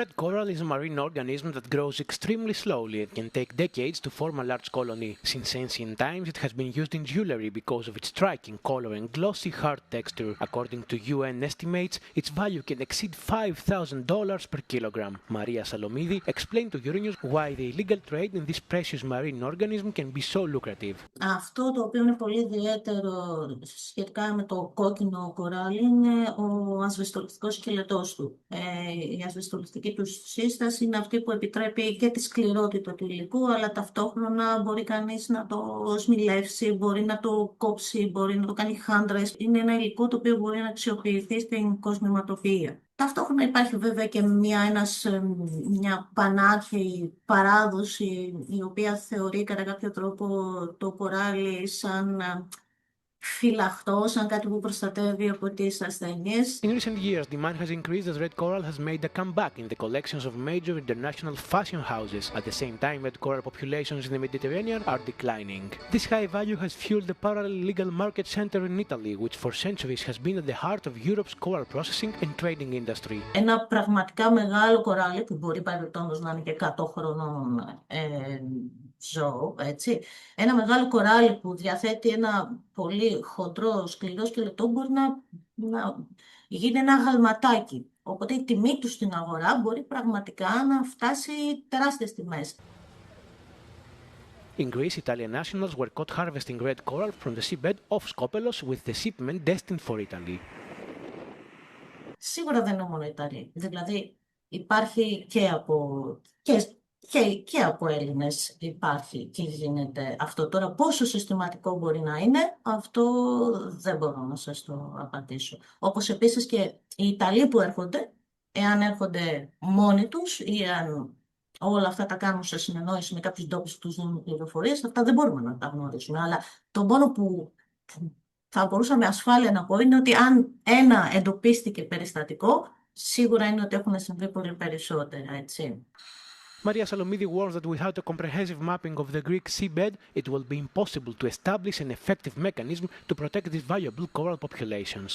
Red coral is a marine organism that grows extremely slowly and can take decades to form a large colony. Since ancient times, it has been used in jewelry because of its striking color and glossy, hard texture. According to UN estimates, its value can exceed $5,000 per kilogram. Maria Salomidi explained to Euronews why the illegal trade in this precious marine organism can be so lucrative. Αυτό το οποίο είναι πολύ ιδιαίτερο σχετικά με το κόκκινο κοράλι είναι ο ασβεστολιστικός σκελετός του. Η ασβεστολιστική του σύσταση είναι αυτή που επιτρέπει και τη σκληρότητα του υλικού, αλλά ταυτόχρονα μπορεί κανείς να το σμιλεύσει, μπορεί να το κόψει, μπορεί να το κάνει χάντρες. Είναι ένα υλικό το οποίο μπορεί να αξιοποιηθεί στην κοσμηματοποιία. Ταυτόχρονα υπάρχει βέβαια και μια πανάρχαιη παράδοση η οποία θεωρεί κατά κάποιο τρόπο το κοράλι σαν φυλαχτό, σαν κάτι που προστατεύει από τις ασθένειες. In recent years, demand has increased as red coral has made a comeback in the collections of major international fashion houses. At the same time, red coral populations in the Mediterranean are declining. This high value has fueled the parallel legal market center in Italy, which for centuries has been at the heart of Europe's coral processing and trading industry. Ένα πραγματικά μεγάλο κοράλι που μπορεί παρελθόντως να είναι και 100 χρονών ζώο, έτσι. Ένα μεγάλο κοράλι που διαθέτει ένα πολύ χοντρό, σκληρό σκελετό μπορεί να γίνει ένα γαλματάκι. Οπότε η τιμή του στην αγορά μπορεί πραγματικά να φτάσει τεράστιες τιμές. In Greece, Italian nationals were caught harvesting red coral from the seabed off Skopelos with the shipment destined for Italy. Σίγουρα δεν είναι μόνο Ιταλοί. Δηλαδή υπάρχει και από Έλληνες υπάρχει και γίνεται αυτό. Τώρα πόσο συστηματικό μπορεί να είναι, αυτό δεν μπορώ να σας το απαντήσω. Όπως επίσης και οι Ιταλοί που έρχονται, εάν έρχονται μόνοι τους ή αν όλα αυτά τα κάνουν σε συνεννόηση με κάποιους ντόπιους που τους δίνουν πληροφορίες, αυτά δεν μπορούμε να τα γνωρίσουμε. Αλλά το μόνο που θα μπορούσα με ασφάλεια να πω είναι ότι αν ένα εντοπίστηκε περιστατικό, σίγουρα είναι ότι έχουν συμβεί πολύ περισσότερα, έτσι. Maria Salomidi warns that without a comprehensive mapping of the Greek seabed, it will be impossible to establish an effective mechanism to protect these valuable coral populations.